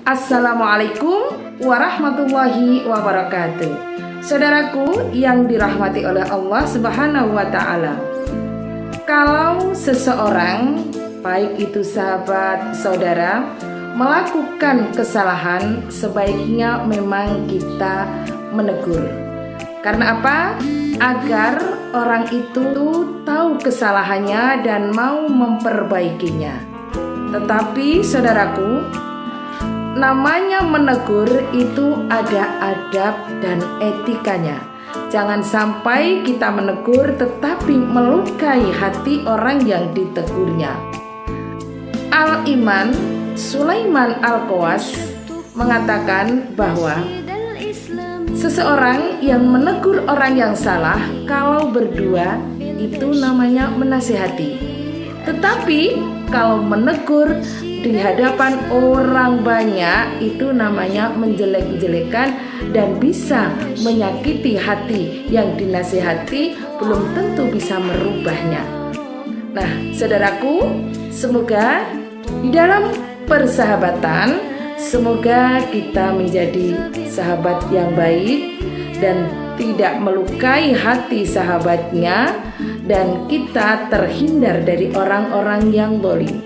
Assalamualaikum warahmatullahi wabarakatuh. Saudaraku yang dirahmati oleh Allah Subhanahu wa Ta'ala, kalau seseorang, baik itu sahabat, saudara, melakukan kesalahan, sebaiknya memang kita menegur. Karena apa? Agar orang itu tahu kesalahannya dan mau memperbaikinya. Tetapi saudaraku, namanya menegur itu ada adab dan etikanya. Jangan sampai kita menegur tetapi melukai hati orang yang ditegurnya. Al-Imam Sulaiman Al-Qawas mengatakan bahwa seseorang yang menegur orang yang salah kalau berdua itu namanya menasihati. Tetapi kalau menegur di hadapan orang banyak itu namanya menjelek-jelekan dan bisa menyakiti hati yang dinasihati, belum tentu bisa merubahnya. Nah, saudaraku, semoga di dalam persahabatan, semoga kita menjadi sahabat yang baik dan tidak melukai hati sahabatnya, dan kita terhindar dari orang-orang yang zalim.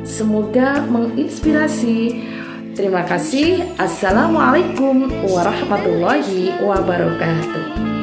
Semoga menginspirasi. Terima kasih. Assalamualaikum warahmatullahi wabarakatuh.